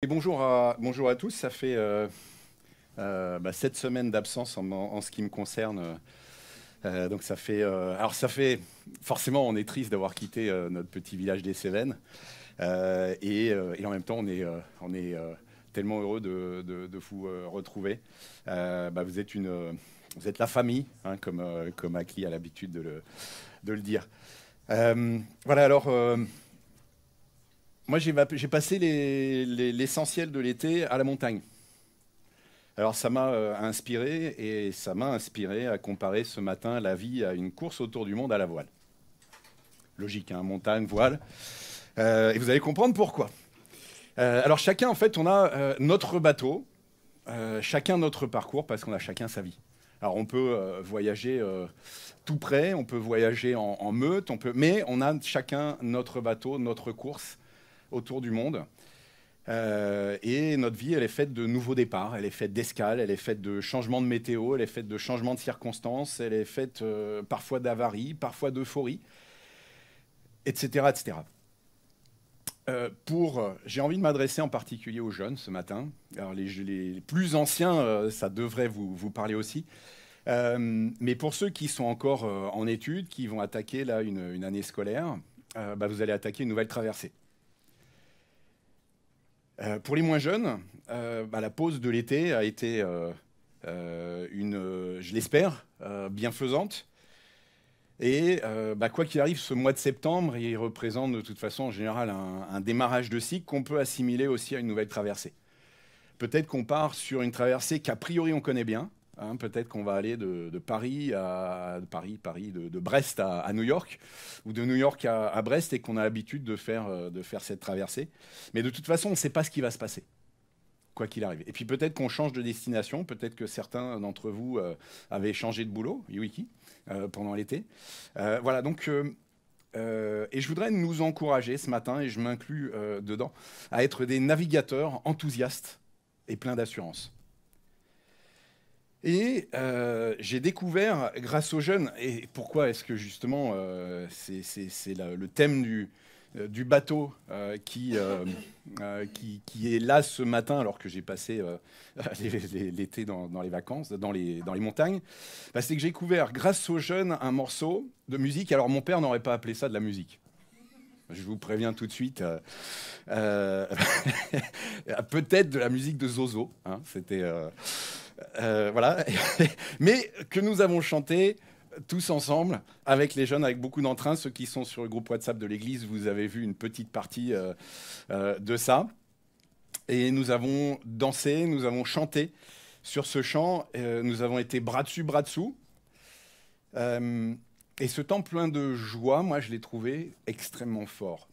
Et bonjour à tous, ça fait 7 semaines d'absence en ce qui me concerne. Donc forcément, on est triste d'avoir quitté notre petit village des Cévennes. Et en même temps, on est tellement heureux de vous retrouver. Vous êtes la famille, hein, comme Akli a l'habitude de le dire. Voilà, alors... Moi, j'ai passé l'essentiel de l'été à la montagne. Alors, ça m'a inspiré et ça m'a inspiré à comparer ce matin la vie à une course autour du monde à la voile. Logique, hein, montagne, voile. Et vous allez comprendre pourquoi. Alors, chacun, en fait, on a notre bateau, chacun notre parcours, parce qu'on a chacun sa vie. Alors, on peut voyager tout près, on peut voyager en meute, mais on a chacun notre bateau, notre course autour du monde. Et notre vie, elle est faite de nouveaux départs, elle est faite d'escales, elle est faite de changements de météo, elle est faite de changements de circonstances, elle est faite parfois d'avaries, parfois d'euphorie, etc., etc. J'ai envie de m'adresser en particulier aux jeunes ce matin. Alors les plus anciens, ça devrait vous parler aussi. Mais pour ceux qui sont encore en études, qui vont attaquer là une année scolaire, vous allez attaquer une nouvelle traversée. Pour les moins jeunes, la pause de l'été a été je l'espère, bienfaisante. Et quoi qu'il arrive, ce mois de septembre, il représente de toute façon en général un démarrage de cycle qu'on peut assimiler aussi à une nouvelle traversée. Peut-être qu'on part sur une traversée qu'a priori on connaît bien. Hein, peut-être qu'on va aller de Paris de Brest à New York, ou de New York à Brest, et qu'on a l'habitude de faire cette traversée. Mais de toute façon, on ne sait pas ce qui va se passer, quoi qu'il arrive. Et puis peut-être qu'on change de destination, peut-être que certains d'entre vous avaient changé de boulot, Wiki, pendant l'été. Voilà, donc... et je voudrais nous encourager ce matin, et je m'inclus dedans, à être des navigateurs enthousiastes et pleins d'assurance. Et j'ai découvert, grâce aux jeunes, et pourquoi est-ce que justement c'est le thème du bateau qui est là ce matin, alors que j'ai passé l'été dans les vacances, dans les montagnes, c'est que j'ai découvert, grâce aux jeunes, un morceau de musique. Alors mon père n'aurait pas appelé ça de la musique. Je vous préviens tout de suite. Peut-être de la musique de Zozo. Hein, c'était... voilà, mais que nous avons chanté tous ensemble avec les jeunes, avec beaucoup d'entrain. Ceux qui sont sur le groupe WhatsApp de l'église, vous avez vu une petite partie de ça. Et nous avons dansé, nous avons chanté sur ce chant. Nous avons été bras dessus, bras dessous. Et ce temps plein de joie, moi, je l'ai trouvé extrêmement fort.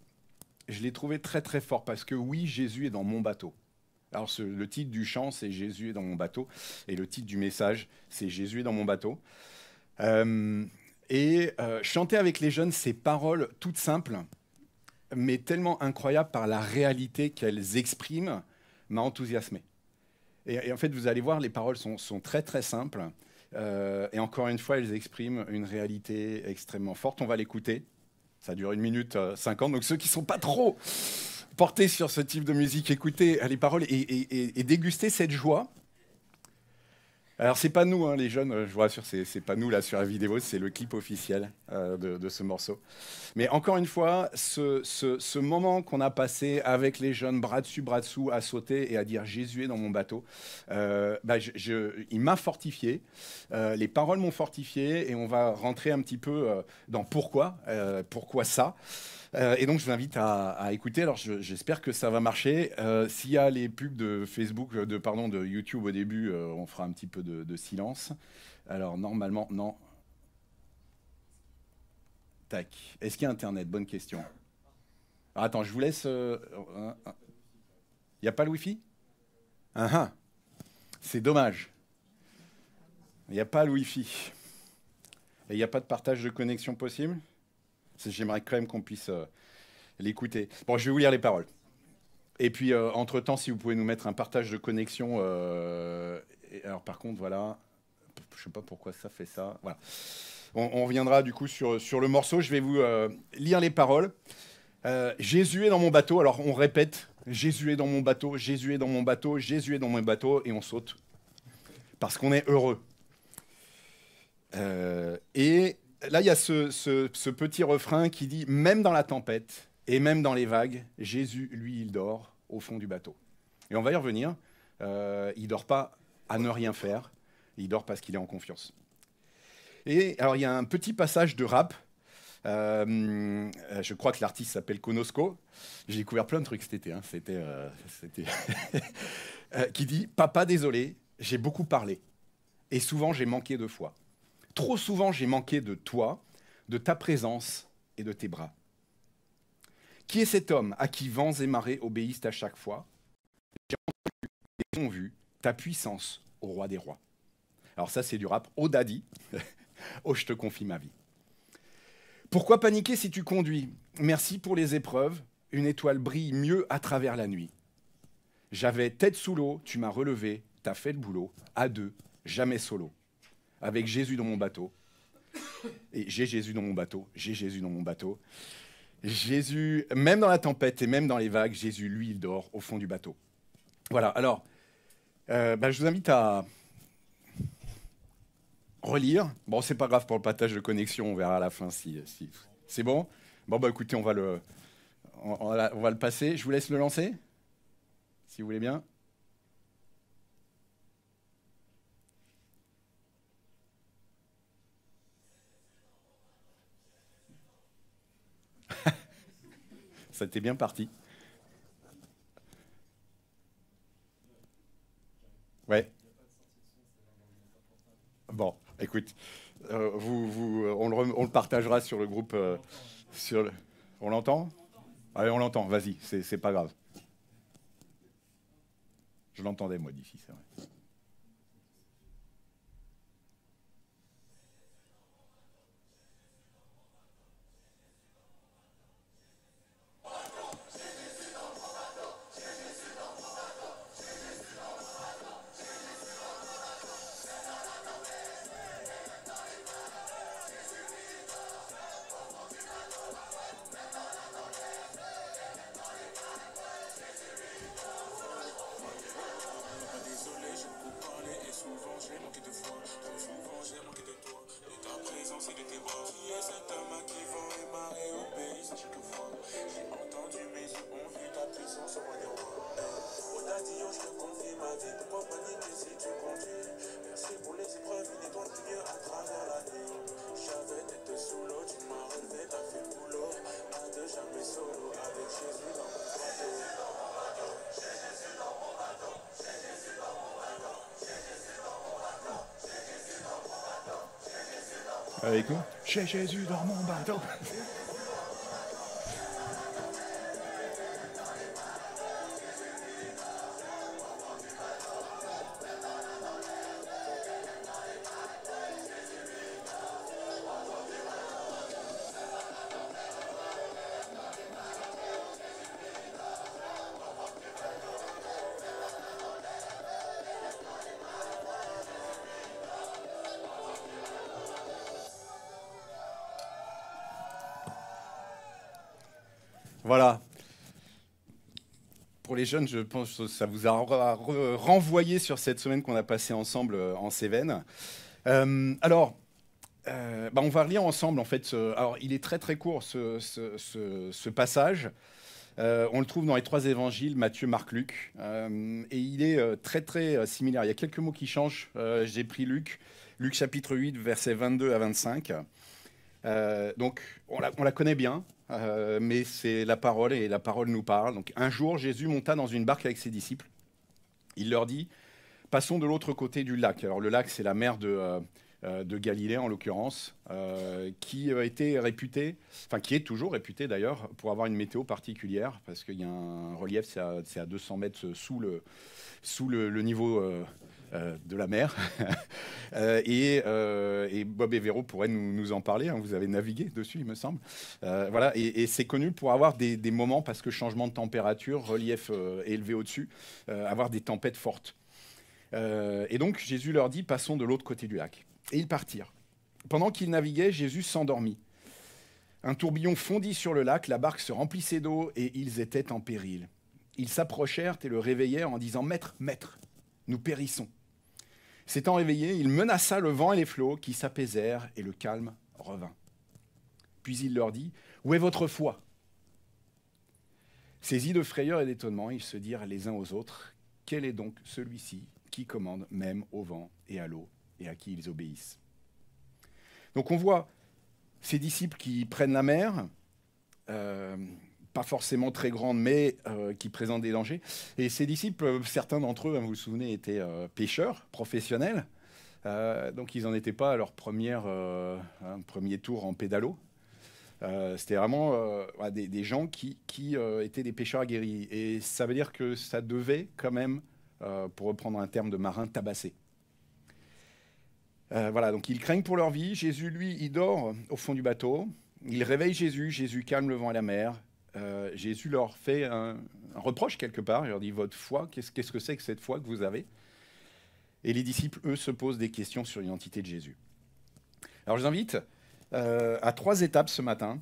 Je l'ai trouvé très, très fort parce que oui, Jésus est dans mon bateau. Alors, le titre du chant, c'est Jésus est dans mon bateau. Et le titre du message, c'est Jésus est dans mon bateau. Chanter avec les jeunes, ces paroles toutes simples, mais tellement incroyables par la réalité qu'elles expriment, m'a enthousiasmé. Et en fait, vous allez voir, les paroles sont très, très simples. Et encore une fois, elles expriment une réalité extrêmement forte. On va l'écouter. Ça dure 1 minute 50. Donc, ceux qui ne sont pas trop porter sur ce type de musique, écouter les paroles et déguster cette joie. Alors, c'est pas nous, hein, les jeunes, je vous rassure, c'est pas nous là sur la vidéo, c'est le clip officiel de ce morceau. Mais encore une fois, ce moment qu'on a passé avec les jeunes, bras dessus, bras dessous, à sauter et à dire Jésus est dans mon bateau, il m'a fortifié, les paroles m'ont fortifié, et on va rentrer un petit peu dans pourquoi ça. Et donc, je vous invite à écouter. Alors, j'espère que ça va marcher. S'il y a les pubs de Facebook, de YouTube au début, on fera un petit peu de silence. Alors, normalement, non. Tac. Est-ce qu'il y a Internet? Bonne question. Alors, attends, je vous laisse... Il n'y a pas le Wi-Fi? C'est dommage. Il n'y a pas le Wi-Fi. Et il n'y a pas de partage de connexion possible? J'aimerais quand même qu'on puisse l'écouter. Bon, je vais vous lire les paroles. Et puis, entre-temps, si vous pouvez nous mettre un partage de connexion. Alors, par contre, voilà. Je ne sais pas pourquoi ça fait ça. Voilà. On reviendra du coup sur le morceau. Je vais vous lire les paroles. Jésus est dans mon bateau. Alors, on répète Jésus est dans mon bateau, Jésus est dans mon bateau, Jésus est dans mon bateau, et on saute. Parce qu'on est heureux. Et là, il y a ce petit refrain qui dit « Même dans la tempête et même dans les vagues, Jésus, lui, il dort au fond du bateau. » Et on va y revenir. Il ne dort pas à ne rien faire. Il dort parce qu'il est en confiance. Et alors, il y a un petit passage de rap. Je crois que l'artiste s'appelle Konosko. J'ai découvert plein de trucs cet été. Hein. Qui dit « Papa, désolé, j'ai beaucoup parlé. Et souvent, j'ai manqué de foi. Trop souvent, j'ai manqué de toi, de ta présence et de tes bras. Qui est cet homme à qui vents et marées obéissent à chaque fois? J'ai entendu et ont vu ta puissance au roi des rois. » Alors ça, c'est du rap. Oh daddy, oh je te confie ma vie. Pourquoi paniquer si tu conduis? Merci pour les épreuves. Une étoile brille mieux à travers la nuit. J'avais tête sous l'eau, tu m'as relevé, t'as fait le boulot. À deux, jamais solo. Avec Jésus dans mon bateau. Et j'ai Jésus dans mon bateau, j'ai Jésus dans mon bateau. Jésus, même dans la tempête et même dans les vagues, Jésus, lui, il dort au fond du bateau. Voilà, alors, je vous invite à relire. Bon, c'est pas grave pour le partage de connexion, on verra à la fin si c'est bon. Bon, écoutez, on va le passer. Je vous laisse le lancer, si vous voulez bien. Ça était bien parti. Ouais. Bon, écoute, on le partagera sur le groupe. On l'entend? Allez, on l'entend, vas-y, c'est pas grave. Je l'entendais, moi, d'ici, c'est vrai. Avec nous. J'ai Jésus dans mon bateau. Voilà. Pour les jeunes, je pense que ça vous a renvoyé sur cette semaine qu'on a passée ensemble en Cévennes. On va relire ensemble, en fait. Alors, il est très, très court, ce passage. On le trouve dans les 3 évangiles, Matthieu, Marc, Luc. Et il est très, très similaire. Il y a quelques mots qui changent. J'ai pris Luc chapitre 8, versets 22 à 25. Donc, on la connaît bien. Mais c'est la parole et la parole nous parle. Donc, un jour, Jésus monta dans une barque avec ses disciples. Il leur dit « Passons de l'autre côté du lac ». Alors, le lac, c'est la mer de Galilée, en l'occurrence, qui est toujours réputée d'ailleurs, pour avoir une météo particulière, parce qu'il y a un relief, c'est à 200 mètres sous le niveau de la mer. Et Bob et Véro pourraient nous en parler. Hein, vous avez navigué dessus, il me semble. Voilà, et c'est connu pour avoir des moments, parce que changement de température, relief élevé au-dessus, avoir des tempêtes fortes. Et donc Jésus leur dit « Passons de l'autre côté du lac ». Et ils partirent. Pendant qu'ils naviguaient, Jésus s'endormit. Un tourbillon fondit sur le lac, la barque se remplissait d'eau et ils étaient en péril. Ils s'approchèrent et le réveillèrent en disant « Maître, maître, nous périssons ». S'étant réveillé, il menaça le vent et les flots qui s'apaisèrent et le calme revint. Puis il leur dit « Où est votre foi ?» Saisis de frayeur et d'étonnement, ils se dirent les uns aux autres « Quel est donc celui-ci qui commande même au vent et à l'eau et à qui ils obéissent ?» Donc on voit ces disciples qui prennent la mer, pas forcément très grande, mais qui présentent des dangers. Et ces disciples, certains d'entre eux, vous vous souvenez, étaient pêcheurs professionnels. Donc ils n'en étaient pas à leur premier tour en pédalo. C'était vraiment des gens qui étaient des pêcheurs aguerris. Et ça veut dire que ça devait quand même, pour reprendre un terme de marin, tabasser. Voilà, donc ils craignent pour leur vie. Jésus, lui, il dort au fond du bateau. Il réveille Jésus. Jésus calme le vent et la mer. Jésus leur fait un reproche quelque part. Il leur dit « Votre foi, qu'est-ce que c'est que cette foi que vous avez ?» Et les disciples, eux, se posent des questions sur l'identité de Jésus. Alors je vous invite à 3 étapes ce matin.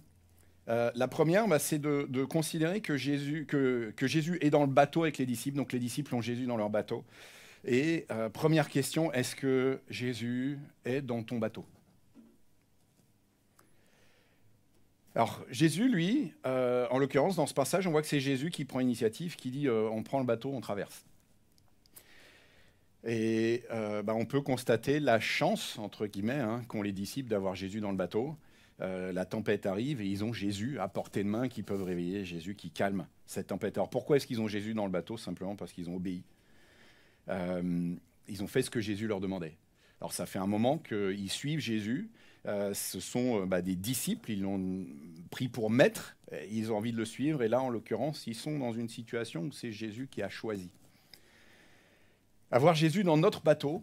La première, c'est de considérer que Jésus est dans le bateau avec les disciples. Donc les disciples ont Jésus dans leur bateau. Et première question, est-ce que Jésus est dans ton bateau ? Alors Jésus, lui, en l'occurrence, dans ce passage, on voit que c'est Jésus qui prend l'initiative, qui dit on prend le bateau, on traverse. Et on peut constater la chance, entre guillemets, qu'ont les disciples d'avoir Jésus dans le bateau. La tempête arrive et ils ont Jésus à portée de main qui peuvent réveiller, Jésus qui calme cette tempête. Alors pourquoi est-ce qu'ils ont Jésus dans le bateau ? Simplement parce qu'ils ont obéi. Ils ont fait ce que Jésus leur demandait. Alors ça fait un moment qu'ils suivent Jésus. Ce sont des disciples, ils l'ont pris pour maître, ils ont envie de le suivre. Et là, en l'occurrence, ils sont dans une situation où c'est Jésus qui a choisi. Avoir Jésus dans notre bateau,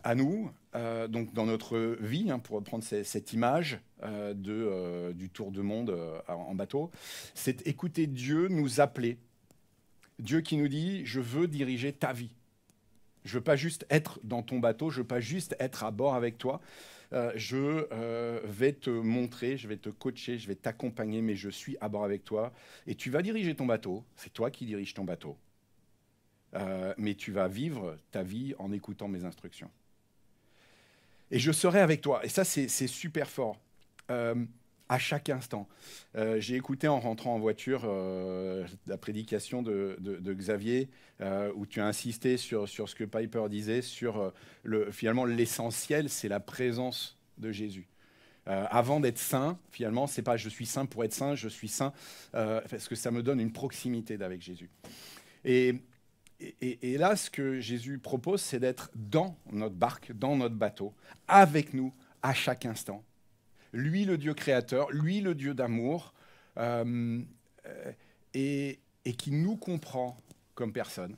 à nous, donc dans notre vie, pour reprendre cette image du tour du monde en bateau, c'est écouter Dieu nous appeler. Dieu qui nous dit « Je veux diriger ta vie ». Je ne veux pas juste être dans ton bateau, je ne veux pas juste être à bord avec toi. Je vais te montrer, je vais te coacher, je vais t'accompagner, mais je suis à bord avec toi. Et tu vas diriger ton bateau, c'est toi qui diriges ton bateau. Mais tu vas vivre ta vie en écoutant mes instructions. Et je serai avec toi. Et ça, c'est super fort. À chaque instant. J'ai écouté en rentrant en voiture la prédication de Xavier, où tu as insisté sur ce que Piper disait, sur finalement l'essentiel, c'est la présence de Jésus. Avant d'être saint, finalement, c'est pas je suis saint pour être saint, je suis saint parce que ça me donne une proximité avec Jésus. Et là, ce que Jésus propose, c'est d'être dans notre barque, dans notre bateau, avec nous à chaque instant. Lui, le Dieu créateur, lui, le Dieu d'amour, et qui nous comprend comme personne.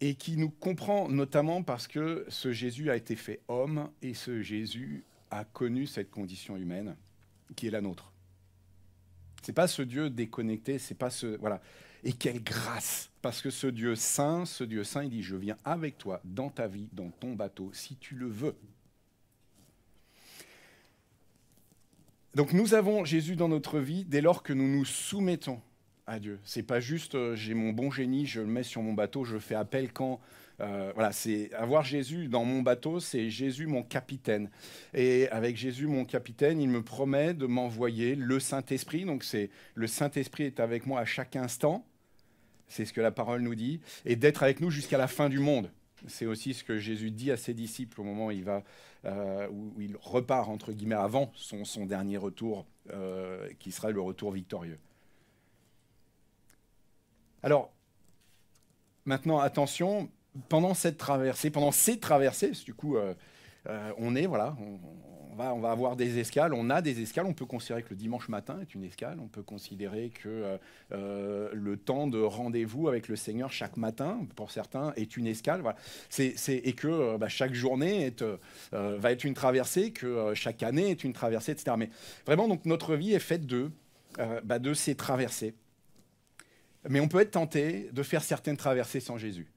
Et qui nous comprend notamment parce que ce Jésus a été fait homme et ce Jésus a connu cette condition humaine qui est la nôtre. C'est pas ce Dieu déconnecté, c'est pas ce... Voilà. Et quelle grâce! Parce que ce Dieu saint, il dit, je viens avec toi dans ta vie, dans ton bateau, si tu le veux. Donc nous avons Jésus dans notre vie dès lors que nous nous soumettons à Dieu. C'est pas juste, j'ai mon bon génie, je le mets sur mon bateau, je fais appel quand... voilà, c'est avoir Jésus dans mon bateau, c'est Jésus mon capitaine. Et avec Jésus mon capitaine, il me promet de m'envoyer le Saint-Esprit. Donc le Saint-Esprit est avec moi à chaque instant. C'est ce que la parole nous dit, et d'être avec nous jusqu'à la fin du monde. C'est aussi ce que Jésus dit à ses disciples au moment où il repart, entre guillemets, avant son dernier retour, qui sera le retour victorieux. Alors, maintenant, attention, pendant ces traversées, du coup, on va avoir des escales, on a des escales, on peut considérer que le dimanche matin est une escale, on peut considérer que le temps de rendez-vous avec le Seigneur chaque matin, pour certains, est une escale, voilà. Et que chaque journée va être une traversée, que chaque année est une traversée, etc. Mais vraiment, donc, notre vie est faite de ces traversées. Mais on peut être tenté de faire certaines traversées sans Jésus.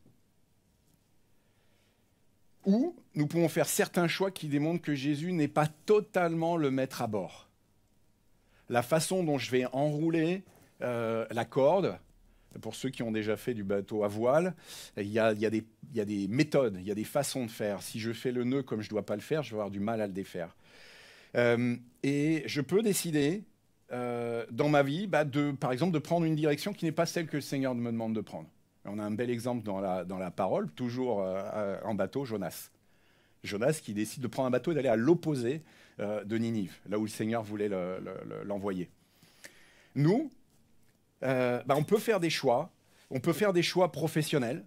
Ou nous pouvons faire certains choix qui démontrent que Jésus n'est pas totalement le maître à bord. la façon dont je vais enrouler la corde. Pour ceux qui ont déjà fait du bateau à voile, il y a des méthodes, il y a des façons de faire. Si je fais le nœud comme je ne dois pas le faire, je vais avoir du mal à le défaire. Et je peux décider dans ma vie, par exemple, de prendre une direction qui n'est pas celle que le Seigneur me demande de prendre. On a un bel exemple dans la parole, toujours en bateau, Jonas. Jonas qui décide de prendre un bateau et d'aller à l'opposé de Ninive, là où le Seigneur voulait l'envoyer. Nous, on peut faire des choix. On peut faire des choix professionnels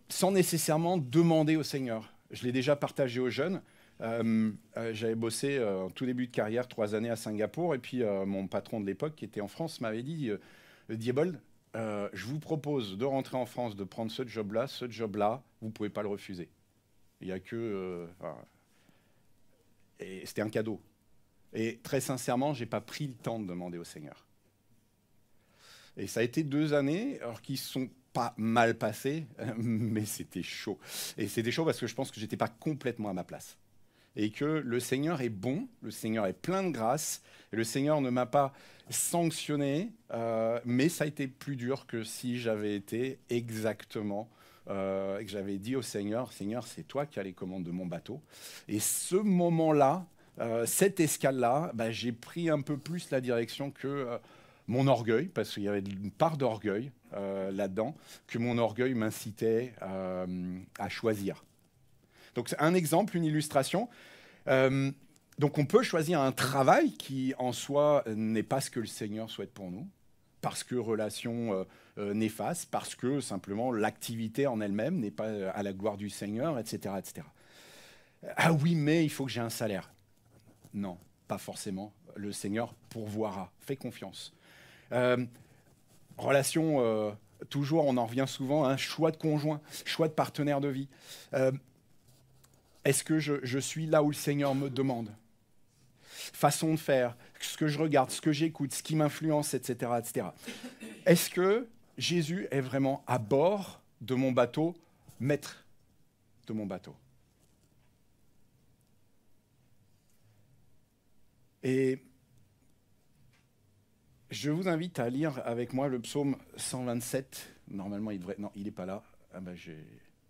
sans nécessairement demander au Seigneur. Je l'ai déjà partagé aux jeunes. J'avais bossé en tout début de carrière 3 années à Singapour et puis mon patron de l'époque qui était en France m'avait dit Diebold, je vous propose de rentrer en France, de prendre ce job-là, vous ne pouvez pas le refuser. Il n'y a que... et c'était un cadeau. Et très sincèrement, je n'ai pas pris le temps de demander au Seigneur. Et ça a été 2 années, alors qui ne sont pas mal passées, mais c'était chaud. Et c'était chaud parce que je pense que je n'étais pas complètement à ma place. Et que le Seigneur est bon, le Seigneur est plein de grâce, et le Seigneur ne m'a pas sanctionné, mais ça a été plus dur que si j'avais été exactement, et que j'avais dit au Seigneur, Seigneur, c'est toi qui as les commandes de mon bateau. Et ce moment-là, cette escale-là, j'ai pris un peu plus la direction que mon orgueil, parce qu'il y avait une part d'orgueil là-dedans, que mon orgueil m'incitait à choisir. Donc c'est un exemple, une illustration. Donc on peut choisir un travail qui en soi n'est pas ce que le Seigneur souhaite pour nous, parce que relation néfaste, parce que simplement l'activité en elle-même n'est pas à la gloire du Seigneur, etc., etc. Ah oui, mais il faut que j'ai un salaire. Non, pas forcément. Le Seigneur pourvoira. Fais confiance. Relation, toujours, on en revient souvent, hein, choix de conjoint, choix de partenaire de vie. Est-ce que je suis là où le Seigneur me demande? Façon de faire, ce que je regarde, ce que j'écoute, ce qui m'influence, etc., etc. Est-ce que Jésus est vraiment à bord de mon bateau, maître de mon bateau? Et je vous invite à lire avec moi le psaume 127. Normalement, il devrait... Non, il n'est pas là. J'ai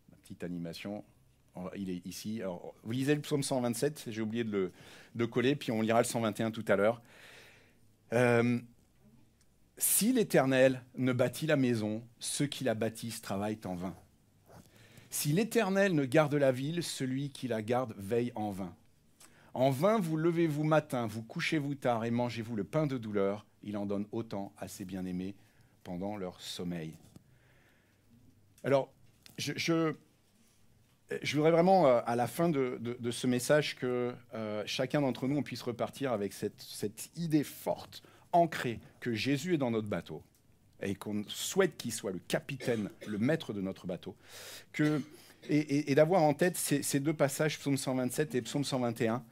ma petite animation. Il est ici. Alors, vous lisez le psaume 127, j'ai oublié de coller, puis on lira le 121 tout à l'heure. Si l'Éternel ne bâtit la maison, ceux qui la bâtissent travaillent en vain. Si l'Éternel ne garde la ville, celui qui la garde veille en vain. En vain vous levez-vous matin, vous couchez-vous tard et mangez-vous le pain de douleur. Il en donne autant à ses bien-aimés pendant leur sommeil. Alors, je voudrais vraiment, à la fin de ce message, que chacun d'entre nous, on puisse repartir avec cette idée forte, ancrée, que Jésus est dans notre bateau et qu'on souhaite qu'il soit le capitaine, le maître de notre bateau. Et d'avoir en tête ces 2 passages, psaume 127 et psaume 121,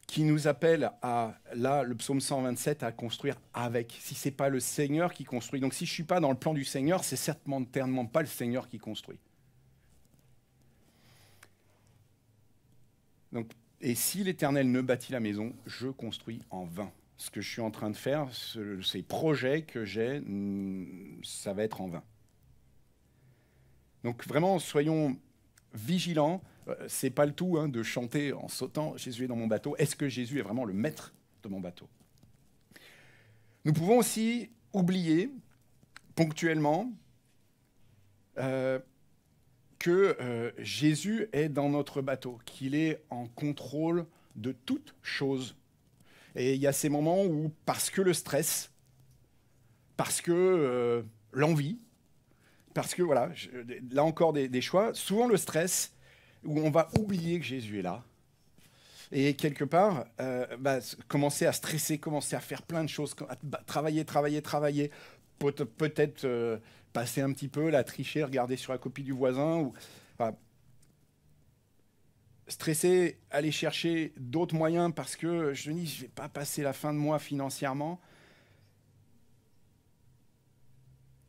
qui nous appellent le psaume 127, à construire avec. Si ce n'est pas le Seigneur qui construit, donc si je ne suis pas dans le plan du Seigneur, c'est certainement pas le Seigneur qui construit. Donc, et si l'Éternel ne bâtit la maison, je construis en vain. Ce que je suis en train de faire, ces projets que j'ai, ça va être en vain. Donc vraiment, soyons vigilants. C'est pas le tout de chanter en sautant « Jésus est dans mon bateau ». Est-ce que Jésus est vraiment le maître de mon bateau? Nous pouvons aussi oublier ponctuellement que Jésus est dans notre bateau, qu'il est en contrôle de toutes choses. Et il y a ces moments où, parce que le stress, parce que l'envie, parce que, voilà, là encore des choix, souvent le stress, où on va oublier que Jésus est là. Et quelque part, commencer à stresser, commencer à faire plein de choses, travailler, peut-être passer un petit peu, la tricher, regarder sur la copie du voisin, stresser, aller chercher d'autres moyens parce que je me dis, je ne vais pas passer la fin de mois financièrement.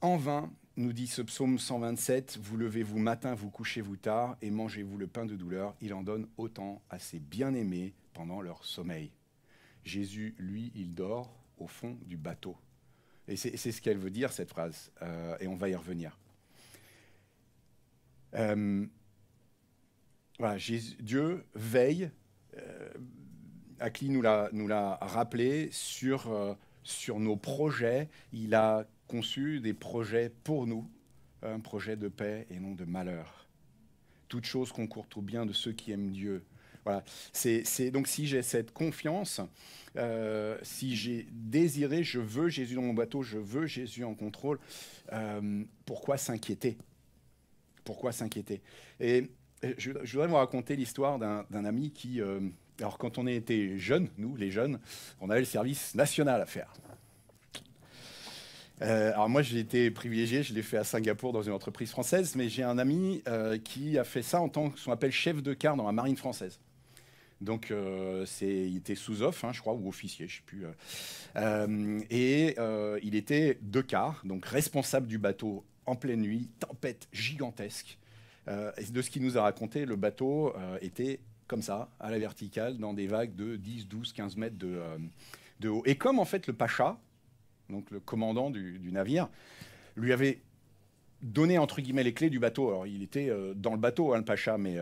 En vain, nous dit ce psaume 127, vous levez-vous matin, vous couchez-vous tard et mangez-vous le pain de douleur. Il en donne autant à ses bien-aimés pendant leur sommeil. Jésus, lui, il dort au fond du bateau. Et c'est ce qu'elle veut dire, cette phrase. Et on va y revenir. Voilà, Dieu veille. Akli nous l'a rappelé sur nos projets. Il a conçu des projets pour nous, un projet de paix et non de malheur. Toute chose concourt au bien de ceux qui aiment Dieu. Voilà. Donc si j'ai cette confiance, si j'ai désiré, je veux Jésus dans mon bateau, je veux Jésus en contrôle, pourquoi s'inquiéter? Pourquoi s'inquiéter? Et je voudrais vous raconter l'histoire d'un ami qui... alors quand on était jeunes, nous les jeunes, on avait le service national à faire. Alors moi j'ai été privilégié, je l'ai fait à Singapour dans une entreprise française, mais j'ai un ami qui a fait ça en tant que ce qu'on appelle chef de quart dans la marine française. Donc il était sous-off, hein, je crois, ou officier, je ne sais plus. Il était de quart, donc responsable du bateau en pleine nuit, tempête gigantesque. Et de ce qu'il nous a raconté, le bateau était comme ça, à la verticale, dans des vagues de 10, 12, 15 mètres de haut. Et comme en fait le pacha, donc le commandant du navire, lui avait donné entre guillemets les clés du bateau. Alors il était dans le bateau, hein, le pacha, mais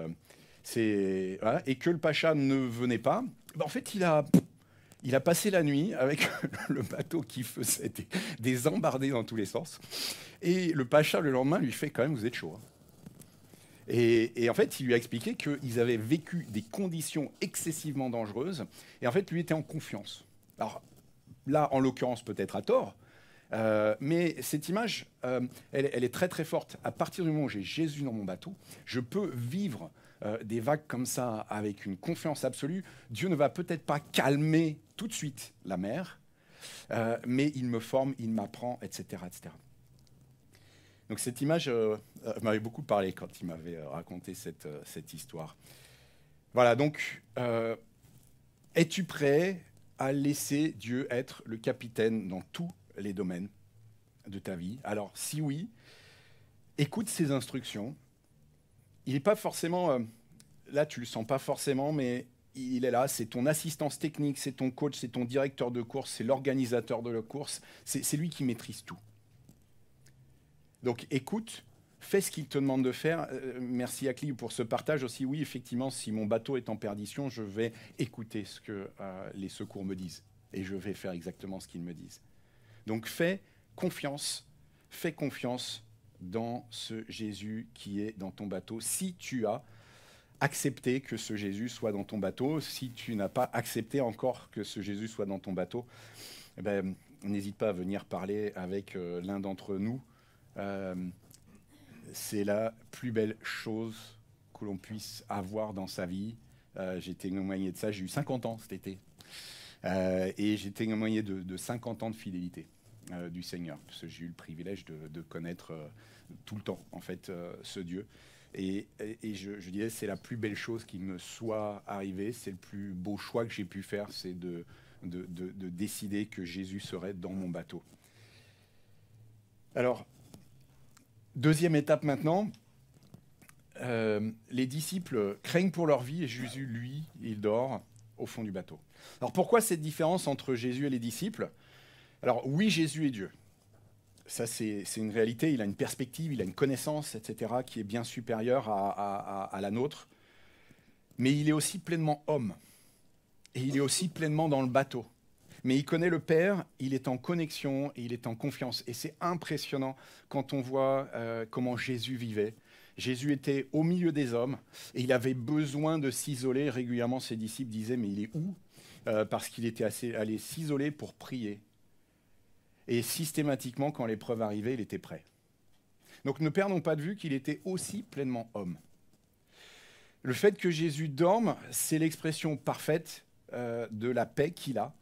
voilà, et que le pacha ne venait pas. En fait, il a passé la nuit avec le bateau qui faisait des embardées dans tous les sens. Et le pacha le lendemain lui fait quand même, vous êtes chaud. Hein. Et en fait, il lui a expliqué qu'ils avaient vécu des conditions excessivement dangereuses. Et en fait, lui était en confiance. Alors là, en l'occurrence, peut-être à tort. Mais cette image, elle est très très forte. À partir du moment où j'ai Jésus dans mon bateau, je peux vivre des vagues comme ça avec une confiance absolue. Dieu ne va peut-être pas calmer tout de suite la mer, mais il me forme, il m'apprend, etc., etc. Donc cette image m'avait beaucoup parlé quand il m'avait raconté cette histoire. Voilà, donc, es-tu prêt à laisser Dieu être le capitaine dans tous les domaines de ta vie? Alors, si oui, écoute ses instructions. Il n'est pas forcément... là, tu ne le sens pas forcément, mais il est là. C'est ton assistance technique, c'est ton coach, c'est ton directeur de course, c'est l'organisateur de la course. C'est lui qui maîtrise tout. Donc écoute, fais ce qu'il te demande de faire. Merci Akli pour ce partage aussi. Oui, effectivement, si mon bateau est en perdition, je vais écouter ce que les secours me disent. Et je vais faire exactement ce qu'ils me disent. Donc fais confiance dans ce Jésus qui est dans ton bateau. Si tu as accepté que ce Jésus soit dans ton bateau, si tu n'as pas accepté encore que ce Jésus soit dans ton bateau, eh ben, n'hésite pas à venir parler avec l'un d'entre nous. C'est la plus belle chose que l'on puisse avoir dans sa vie. J'ai témoigné de ça, j'ai eu 50 ans cet été. Et j'ai témoigné de 50 ans de fidélité du Seigneur, parce que j'ai eu le privilège de connaître tout le temps, en fait, ce Dieu. Et je dirais, c'est la plus belle chose qui me soit arrivée, c'est le plus beau choix que j'ai pu faire, c'est de décider que Jésus serait dans mon bateau. Alors, deuxième étape maintenant, les disciples craignent pour leur vie et Jésus, lui, il dort au fond du bateau. Alors pourquoi cette différence entre Jésus et les disciples? Alors oui, Jésus est Dieu. Ça, c'est une réalité, il a une perspective, il a une connaissance, etc., qui est bien supérieure à la nôtre. Mais il est aussi pleinement homme. Et il est aussi pleinement dans le bateau. Mais il connaît le Père, il est en connexion et il est en confiance. Et c'est impressionnant quand on voit comment Jésus vivait. Jésus était au milieu des hommes et il avait besoin de s'isoler. Régulièrement, ses disciples disaient « mais il est où ?» Parce qu'il était allé s'isoler pour prier. Et systématiquement, quand l'épreuve arrivait, il était prêt. Donc ne perdons pas de vue qu'il était aussi pleinement homme. Le fait que Jésus dorme, c'est l'expression parfaite de la paix qu'il a.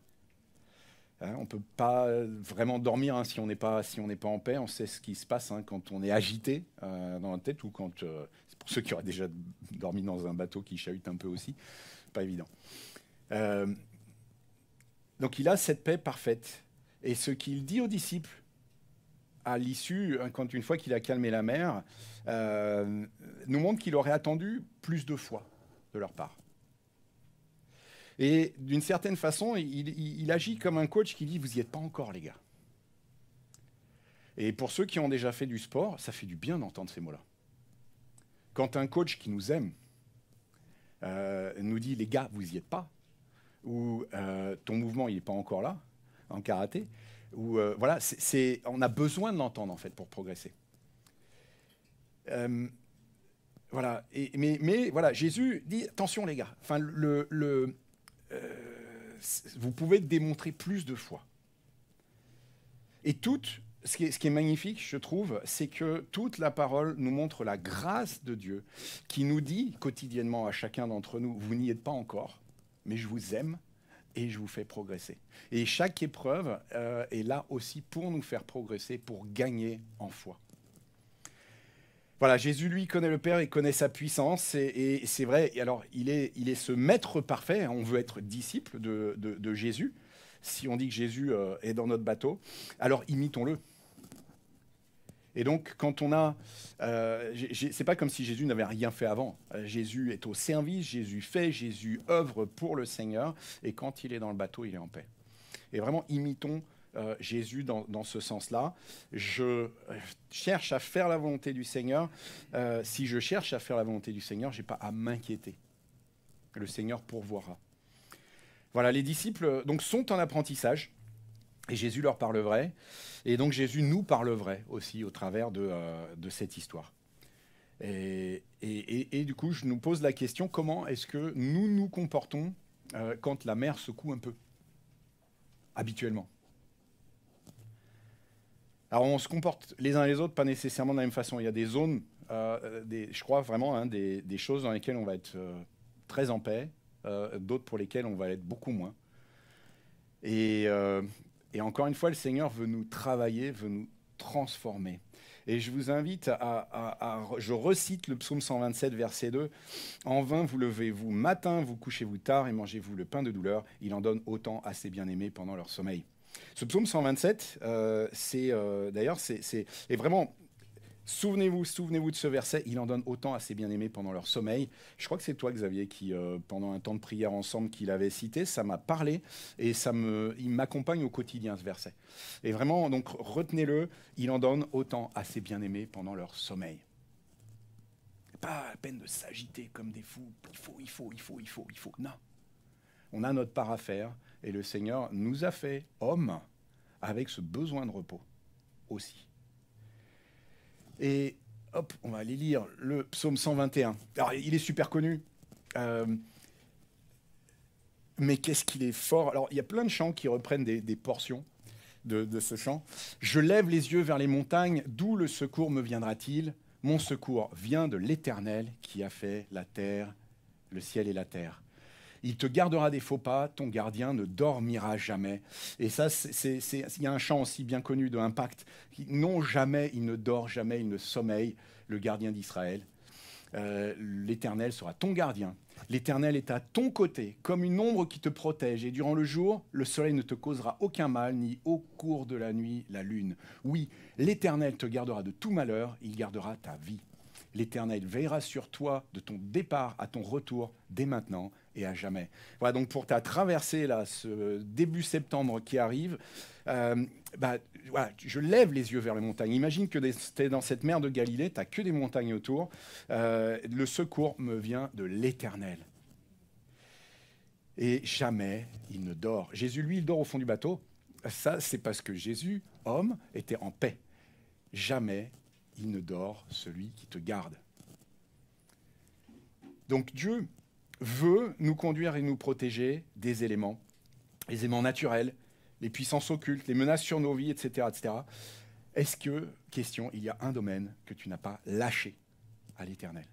Hein, on ne peut pas vraiment dormir hein, si on n'est pas en paix. On sait ce qui se passe hein, quand on est agité dans la tête ou quand... c'est pour ceux qui auraient déjà dormi dans un bateau qui chahute un peu aussi. Pas évident. Donc il a cette paix parfaite. Et ce qu'il dit aux disciples, à l'issue, quand une fois qu'il a calmé la mer, nous montre qu'il aurait attendu plus de foi de leur part. Et d'une certaine façon, il agit comme un coach qui dit, vous n'y êtes pas encore, les gars. Et pour ceux qui ont déjà fait du sport, ça fait du bien d'entendre ces mots-là. Quand un coach qui nous aime nous dit, les gars, vous n'y êtes pas, ou ton mouvement, il n'est pas encore là, en karaté, ou voilà, on a besoin de l'entendre, en fait, pour progresser. Voilà. Mais voilà, Jésus dit, attention, les gars, enfin, vous pouvez démontrer plus de foi. Et ce qui est magnifique, je trouve, c'est que toute la parole nous montre la grâce de Dieu, qui nous dit quotidiennement à chacun d'entre nous, vous n'y êtes pas encore, mais je vous aime et je vous fais progresser. Et chaque épreuve est là aussi pour nous faire progresser, pour gagner en foi. Voilà, Jésus, lui, connaît le Père, il connaît sa puissance, et c'est vrai, alors il est ce maître parfait, on veut être disciple de Jésus. Si on dit que Jésus est dans notre bateau, alors imitons-le. Et donc, quand on a... c'est pas comme si Jésus n'avait rien fait avant. Jésus est au service, Jésus fait, Jésus œuvre pour le Seigneur, et quand il est dans le bateau, il est en paix. Et vraiment, imitons Jésus dans ce sens-là. Je cherche à faire la volonté du Seigneur. Si je cherche à faire la volonté du Seigneur, je n'ai pas à m'inquiéter. Le Seigneur pourvoira. Voilà, les disciples donc, sont en apprentissage. Et Jésus leur parle vrai. Et donc Jésus nous parle vrai aussi au travers de cette histoire. Et du coup, je nous pose la question, comment est-ce que nous nous comportons quand la mer secoue un peu, habituellement? Alors on se comporte les uns les autres pas nécessairement de la même façon. Il y a des zones, je crois vraiment, des choses dans lesquelles on va être très en paix, d'autres pour lesquelles on va l'être beaucoup moins. Et encore une fois, le Seigneur veut nous travailler, veut nous transformer. Et je vous invite je recite le psaume 127, verset 2. « En vain vous levez-vous matin, vous couchez-vous tard et mangez-vous le pain de douleur. Il en donne autant à ses bien-aimés pendant leur sommeil. » Ce psaume 127, d'ailleurs, est vraiment... Souvenez-vous de ce verset, il en donne autant à ses bien-aimés pendant leur sommeil. Je crois que c'est toi, Xavier, qui, pendant un temps de prière ensemble, qui l'avait cité. Ça m'a parlé et il m'accompagne au quotidien, ce verset. Et vraiment, donc, retenez-le, il en donne autant à ses bien-aimés pendant leur sommeil. Pas la peine de s'agiter comme des fous. Il faut. Non. On a notre part à faire et le Seigneur nous a fait hommes avec ce besoin de repos aussi. Et hop, on va aller lire le psaume 121. Alors, il est super connu, mais qu'est-ce qu'il est fort. Alors, il y a plein de chants qui reprennent des portions de ce chant. « Je lève les yeux vers les montagnes, d'où le secours me viendra-t-il? Mon secours vient de l'Éternel qui a fait la terre, le ciel et la terre. Il te gardera des faux pas, ton gardien ne dormira jamais. » Et ça, il y a un chant aussi bien connu de Impact. Non, jamais, il ne dort, jamais, il ne sommeille, le gardien d'Israël. L'Éternel sera ton gardien. L'Éternel est à ton côté, comme une ombre qui te protège. Et durant le jour, le soleil ne te causera aucun mal, ni au cours de la nuit, la lune. Oui, l'Éternel te gardera de tout malheur, il gardera ta vie. L'Éternel veillera sur toi de ton départ à ton retour, dès maintenant et à jamais. Voilà, donc pour ta traversée, là, ce début septembre qui arrive, voilà, je lève les yeux vers les montagnes. Imagine que tu es dans cette mer de Galilée, tu n'as que des montagnes autour. Le secours me vient de l'Éternel. Et jamais il ne dort. Jésus, lui, il dort au fond du bateau. Ça, c'est parce que Jésus, homme, était en paix. Jamais il ne dort, celui qui te garde. Donc Dieu veut nous conduire et nous protéger des éléments, les éléments naturels, les puissances occultes, les menaces sur nos vies, etc., etc. Est-ce que, question, il y a un domaine que tu n'as pas lâché à l'Éternel?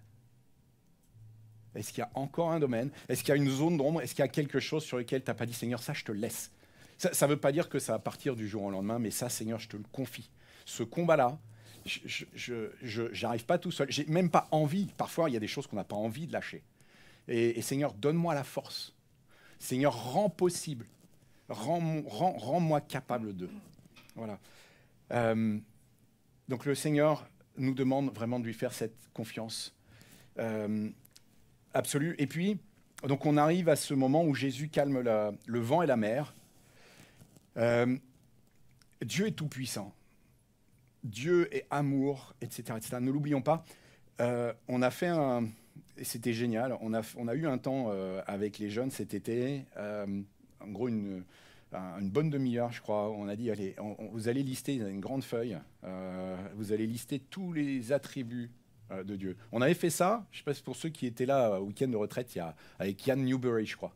Est-ce qu'il y a encore un domaine? Est-ce qu'il y a une zone d'ombre? Est-ce qu'il y a quelque chose sur lequel tu n'as pas dit, Seigneur, ça, je te laisse? Ça ne veut pas dire que ça va partir du jour au lendemain, mais ça, Seigneur, je te le confie. Ce combat-là, je n'arrive pas tout seul. J'ai même pas envie. Parfois, il y a des choses qu'on n'a pas envie de lâcher. Et Seigneur, donne-moi la force. Seigneur, rends possible. Rends-moi capable de. Voilà. Donc le Seigneur nous demande vraiment de lui faire cette confiance absolue. Et puis, Donc on arrive à ce moment où Jésus calme le vent et la mer. Dieu est tout-puissant. Dieu est amour, etc., etc. Ne l'oublions pas. On a fait et c'était génial, on a eu un temps avec les jeunes cet été, en gros une bonne demi-heure, je crois. On a dit, allez, vous allez lister une grande feuille, vous allez lister tous les attributs de Dieu. On avait fait ça, je ne sais pas si pour ceux qui étaient là au week-end de retraite, avec Ian Newbury, je crois.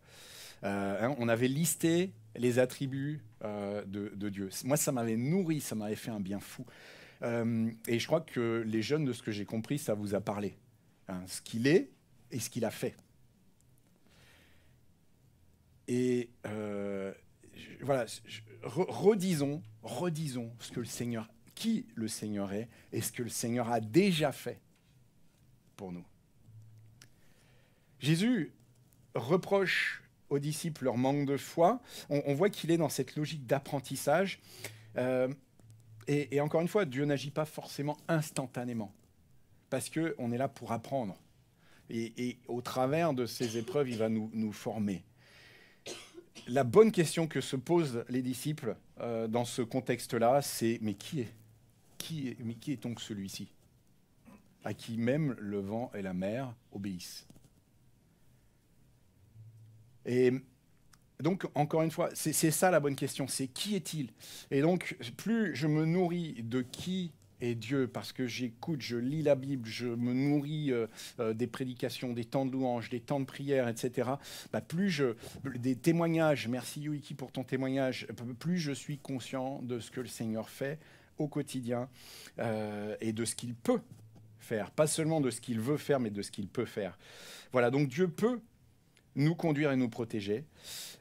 On avait listé les attributs de Dieu. Moi, ça m'avait nourri, ça m'avait fait un bien fou. Et je crois que les jeunes, de ce que j'ai compris, ça vous a parlé. Ce qu'il est et ce qu'il a fait. Et voilà, redisons ce que le Seigneur, qui le Seigneur est et ce que le Seigneur a déjà fait pour nous. Jésus reproche aux disciples leur manque de foi. On voit qu'il est dans cette logique d'apprentissage. Et encore une fois, Dieu n'agit pas forcément instantanément, parce qu'on est là pour apprendre. Et au travers de ces épreuves, il va nous former. La bonne question que se posent les disciples dans ce contexte-là, c'est « Mais qui est donc celui-ci à qui même le vent et la mer obéissent ?» Et donc, encore une fois, c'est ça la bonne question, c'est qui est-il? Et donc, plus je me nourris de qui est Dieu, parce que j'écoute, je lis la Bible, je me nourris des prédications, des temps de louange, des temps de prière, etc., des témoignages, merci Yuiki pour ton témoignage, plus je suis conscient de ce que le Seigneur fait au quotidien et de ce qu'il peut faire, pas seulement de ce qu'il veut faire, mais de ce qu'il peut faire. Voilà, donc Dieu peut nous conduire et nous protéger.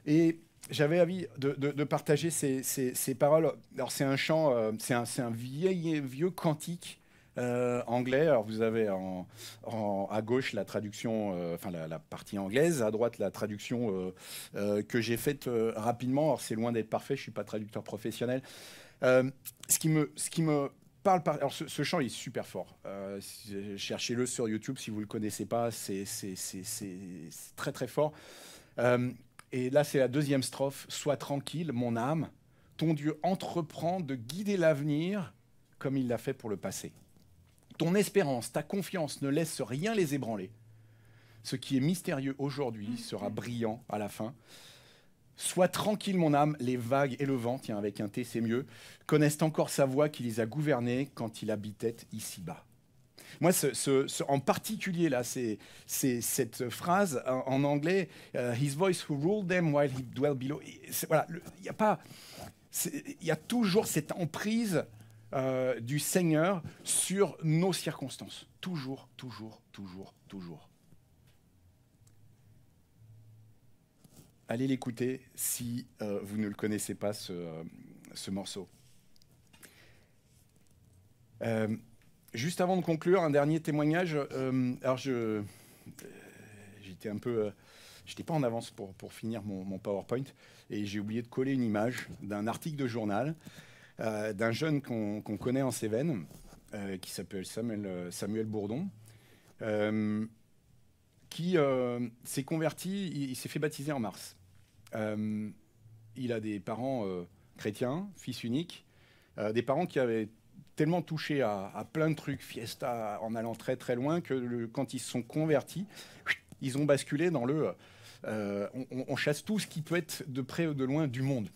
Et j'avais envie de partager ces paroles. Alors c'est un chant, c'est un vieux cantique anglais. Alors vous avez à gauche la traduction, la partie anglaise, à droite la traduction que j'ai faite rapidement. Alors c'est loin d'être parfait, je ne suis pas traducteur professionnel. Ce qui me parle alors ce chant il est super fort. Cherchez-le sur YouTube si vous ne le connaissez pas, c'est très très fort. Et là, c'est la deuxième strophe. « Sois tranquille, mon âme, ton Dieu entreprend de guider l'avenir comme il l'a fait pour le passé. Ton espérance, ta confiance ne laisse rien les ébranler. Ce qui est mystérieux aujourd'hui sera brillant à la fin. Sois tranquille, mon âme, les vagues et le vent, tiens, avec un T, c'est mieux, connaissent encore sa voix qui les a gouvernés quand il habitait ici-bas. » Moi, en particulier, là, c'est cette phrase en anglais, His voice who ruled them while he dwelt below. Voilà, il y a toujours cette emprise du Seigneur sur nos circonstances. Toujours, toujours, toujours, toujours. Allez l'écouter si vous ne le connaissez pas, ce morceau. Juste avant de conclure, un dernier témoignage. Alors, j'étais pas en avance pour finir mon PowerPoint et j'ai oublié de coller une image d'un article de journal d'un jeune qu'on connaît en Cévennes, qui s'appelle Samuel Bourdon, qui s'est converti, il s'est fait baptiser en mars. Il a des parents chrétiens, fils unique, des parents qui avaient tellement touché à plein de trucs, fiesta, en allant très très loin, que quand ils se sont convertis, ils ont basculé dans on chasse tout ce qui peut être de près ou de loin du monde.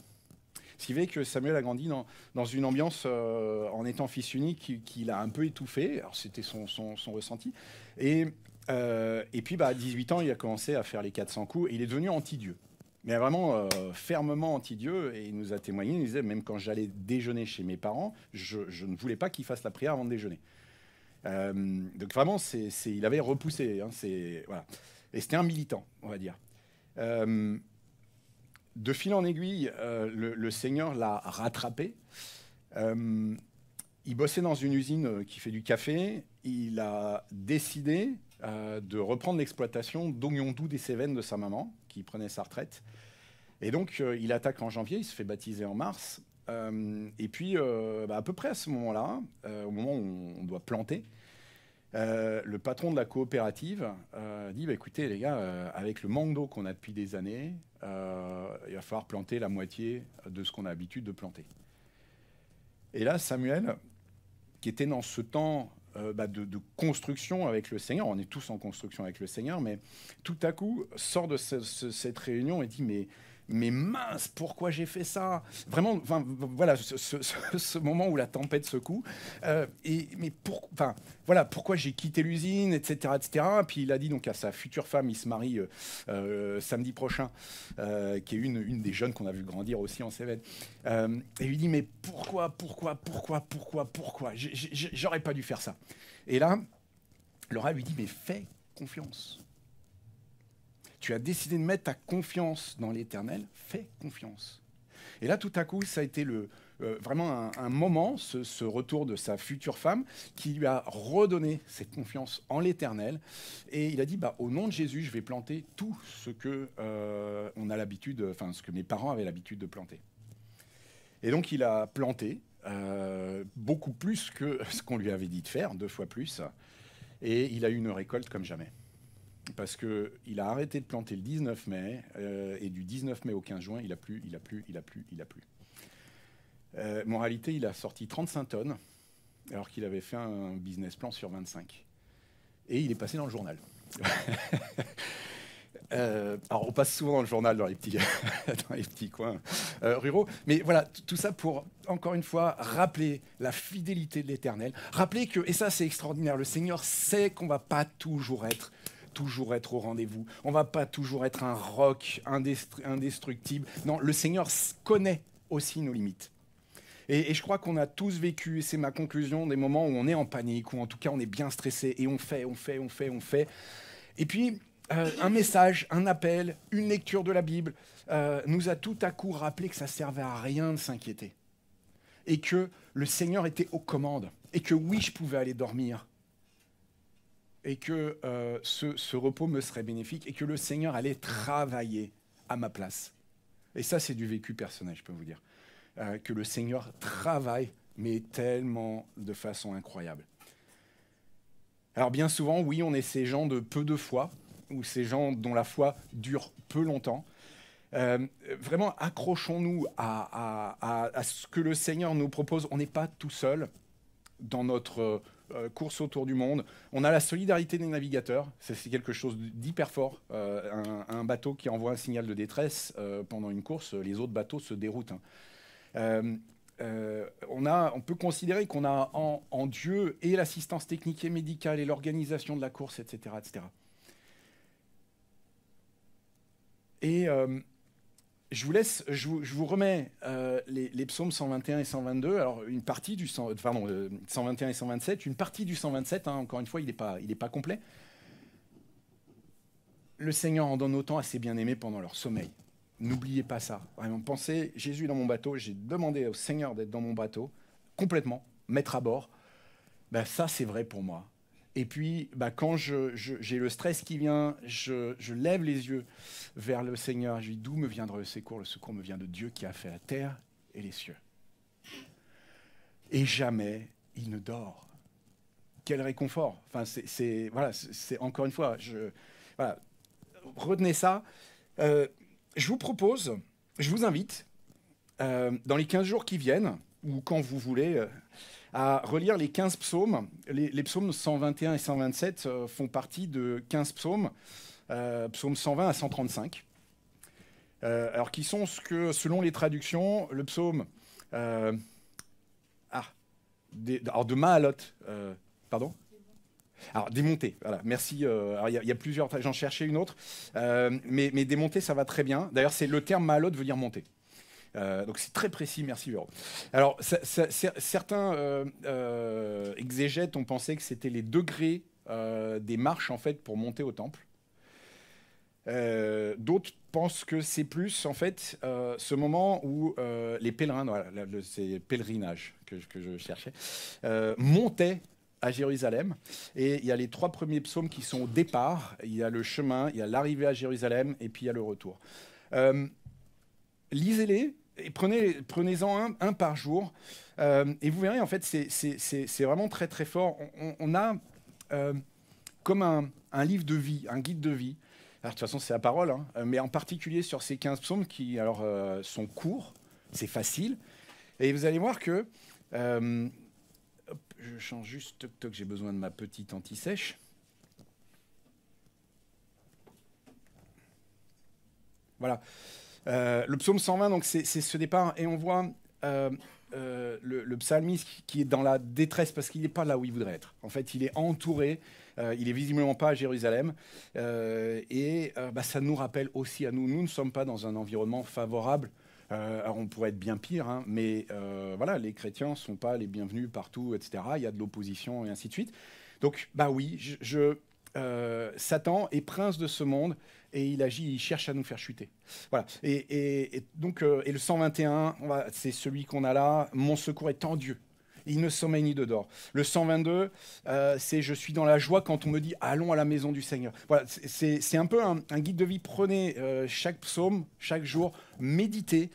Ce qui fait que Samuel a grandi dans une ambiance, en étant fils unique, qui l'a un peu étouffé. Alors c'était son ressenti. Et puis à 18 ans, il a commencé à faire les 400 coups et il est devenu anti-Dieu. Mais vraiment fermement anti-Dieu, et il nous a témoigné, il nous disait, même quand j'allais déjeuner chez mes parents, je ne voulais pas qu'ils fassent la prière avant de déjeuner. Donc vraiment, il avait repoussé, hein, voilà. Et c'était un militant, on va dire. De fil en aiguille, le Seigneur l'a rattrapé. Il bossait dans une usine qui fait du café. Il a décidé de reprendre l'exploitation d'oignons doux des Cévennes de sa maman, qui prenait sa retraite. Et donc, il attaque en janvier, il se fait baptiser en mars. Et puis, à peu près à ce moment-là, au moment où on doit planter, Le patron de la coopérative dit, bah, écoutez les gars, avec le manque d'eau qu'on a depuis des années, il va falloir planter la moitié de ce qu'on a l'habitude de planter. Et là, Samuel, qui était dans ce temps de construction avec le Seigneur, on est tous en construction avec le Seigneur, mais tout à coup sort de cette réunion et dit, mais mince, pourquoi j'ai fait ça? Vraiment, enfin, voilà, ce moment où la tempête secoue. Voilà, pourquoi j'ai quitté l'usine, etc., etc. Puis il a dit donc à sa future femme, il se marie samedi prochain, qui est une des jeunes qu'on a vu grandir aussi en Cévennes. Et il lui dit, mais pourquoi j'aurais pas dû faire ça. Et là, Laura lui dit, mais fais confiance. Tu as décidé de mettre ta confiance dans l'Éternel, fais confiance. Et là, tout à coup, ça a été vraiment un moment, ce retour de sa future femme, qui lui a redonné cette confiance en l'Éternel. Et il a dit, bah, au nom de Jésus, je vais planter tout ce que on a l'habitude, enfin, ce que mes parents avaient l'habitude de planter. Et donc, il a planté beaucoup plus que ce qu'on lui avait dit de faire, 2 fois plus. Et il a eu une récolte comme jamais. Parce qu'il a arrêté de planter le 19 mai, et du 19 mai au 15 juin, il a plu. Moralité, il a sorti 35 tonnes, alors qu'il avait fait un business plan sur 25. Et il est passé dans le journal. Alors, on passe souvent dans le journal dans les petits coins ruraux. Mais voilà, tout ça pour, encore une fois, rappeler la fidélité de l'Éternel. Rappeler que, et ça c'est extraordinaire, le Seigneur sait qu'on ne va pas toujours être au rendez-vous. On ne va pas toujours être un roc indestructible. Non, le Seigneur connaît aussi nos limites. Et je crois qu'on a tous vécu, et c'est ma conclusion, des moments où on est en panique, ou en tout cas on est bien stressé, et on fait. Et puis, un message, un appel, une lecture de la Bible nous a tout à coup rappelé que ça ne servait à rien de s'inquiéter. Et que le Seigneur était aux commandes. Et que oui, je pouvais aller dormir. Et que ce repos me serait bénéfique et que le Seigneur allait travailler à ma place. Et ça, c'est du vécu personnel, je peux vous dire. Que le Seigneur travaille, mais tellement de façon incroyable. Alors bien souvent, oui, on est ces gens de peu de foi, ou ces gens dont la foi dure peu longtemps. Vraiment, accrochons-nous à ce que le Seigneur nous propose. On n'est pas tout seul dans notre course autour du monde. On a la solidarité des navigateurs, c'est quelque chose d'hyper fort. Un bateau qui envoie un signal de détresse pendant une course, les autres bateaux se déroutent. On peut considérer qu'on a en Dieu et l'assistance technique et médicale et l'organisation de la course, etc. etc. Et je vous remets les psaumes 121 et 122. Alors, une partie du 121 et 127, une partie du 127, hein, encore une fois, il n'est pas complet. Le Seigneur en donne autant à ses bien-aimés pendant leur sommeil. N'oubliez pas ça. Vraiment, pensez, Jésus est dans mon bateau, j'ai demandé au Seigneur d'être dans mon bateau, complètement, mettre à bord. Ben, ça, c'est vrai pour moi. Et puis, quand j'ai le stress qui vient, je lève les yeux vers le Seigneur. Je lui dis, d'où me viendra le secours? Le secours me vient de Dieu qui a fait la terre et les cieux. Et jamais il ne dort. Quel réconfort. Enfin, c'est encore une fois, voilà, retenez ça. Je vous propose, je vous invite, dans les 15 jours qui viennent, ou quand vous voulez, à relire les 15 psaumes. Les psaumes 121 et 127 font partie de 15 psaumes, psaumes 120 à 135, alors qui sont ce que, selon les traductions, le psaume de Mahalot, pardon. Alors, démonter, voilà, merci. Il y a plusieurs, j'en cherchais une autre, mais démonter, ça va très bien. D'ailleurs, c'est le terme Mahalot veut dire monter. Donc c'est très précis, merci Véro. Alors certains exégètes ont pensé que c'était les degrés des marches en fait pour monter au temple. D'autres pensent que c'est plus en fait ce moment où les pèlerins, voilà, c'est pèlerinage que je cherchais, montaient à Jérusalem. Et il y a les 3 premiers psaumes qui sont au départ, il y a le chemin, il y a l'arrivée à Jérusalem et puis il y a le retour. Lisez-les et prenez-en un par jour. Et vous verrez, en fait, c'est vraiment très, très fort. On a comme un livre de vie, un guide de vie. Alors, de toute façon, c'est la parole, hein, mais en particulier sur ces 15 psaumes qui alors, sont courts, c'est facile. Et vous allez voir que... hop, je change juste, toc toc, j'ai besoin de ma petite anti-sèche. Voilà. Le psaume 120, donc c'est ce départ, et on voit le psalmiste qui est dans la détresse parce qu'il n'est pas là où il voudrait être. En fait, il est entouré, il est visiblement pas à Jérusalem, ça nous rappelle aussi à nous. Nous ne sommes pas dans un environnement favorable. Alors on pourrait être bien pire, hein, mais voilà, les chrétiens ne sont pas les bienvenus partout, etc. Il y a de l'opposition et ainsi de suite. Donc, bah oui, Satan est prince de ce monde et il agit, il cherche à nous faire chuter. Voilà. Et donc, le 121, c'est celui qu'on a là. Mon secours est en Dieu. Il ne sommeille ni ne dort. Le 122, c'est je suis dans la joie quand on me dit allons à la maison du Seigneur. Voilà, c'est un peu un guide de vie. Prenez chaque psaume, chaque jour, méditez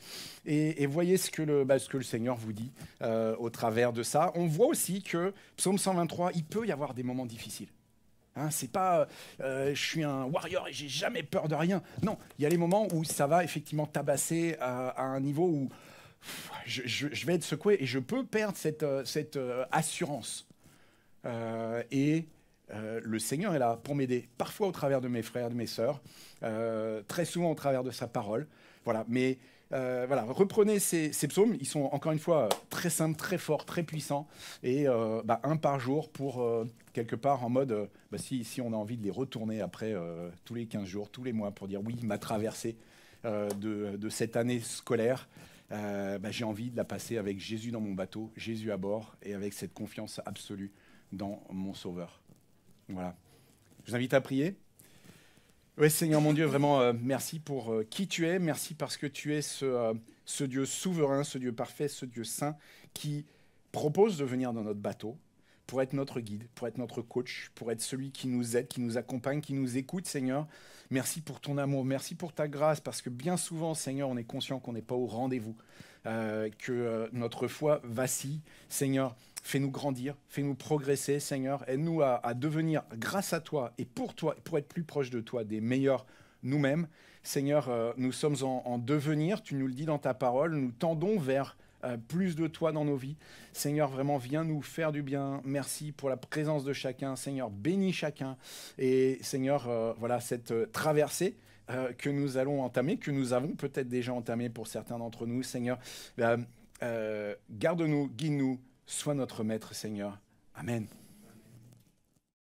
et voyez ce que le Seigneur vous dit au travers de ça. On voit aussi que psaume 123, il peut y avoir des moments difficiles. Hein, c'est pas je suis un warrior et j'ai jamais peur de rien. Non, il y a les moments où ça va effectivement tabasser à un niveau où je vais être secoué et je peux perdre cette assurance. Le Seigneur est là pour m'aider, parfois au travers de mes frères, de mes sœurs, très souvent au travers de sa parole. Voilà, mais voilà, reprenez ces psaumes, ils sont encore une fois très simples, très forts, très puissants, et un par jour pour quelque part en mode, si on a envie de les retourner après tous les 15 jours, tous les mois, pour dire oui, ma traversée de cette année scolaire, j'ai envie de la passer avec Jésus dans mon bateau, Jésus à bord, et avec cette confiance absolue dans mon Sauveur. Voilà. Je vous invite à prier. Oui, Seigneur mon Dieu, vraiment, merci pour qui tu es. Merci parce que tu es ce Dieu souverain, ce Dieu parfait, ce Dieu saint qui propose de venir dans notre bateau pour être notre guide, pour être notre coach, pour être celui qui nous aide, qui nous accompagne, qui nous écoute, Seigneur. Merci pour ton amour, merci pour ta grâce, parce que bien souvent, Seigneur, on est conscient qu'on n'est pas au rendez-vous, que notre foi vacille. Seigneur, fais-nous grandir, fais-nous progresser, Seigneur. Aide-nous à devenir, grâce à toi et pour être plus proche de toi, des meilleurs nous-mêmes. Seigneur, nous sommes en devenir, tu nous le dis dans ta parole, nous tendons vers plus de toi dans nos vies. Seigneur, vraiment, viens nous faire du bien. Merci pour la présence de chacun. Seigneur, bénis chacun. Et Seigneur, voilà cette traversée que nous allons entamer, que nous avons peut-être déjà entamée pour certains d'entre nous. Seigneur, garde-nous, guide-nous, sois notre maître, Seigneur. Amen.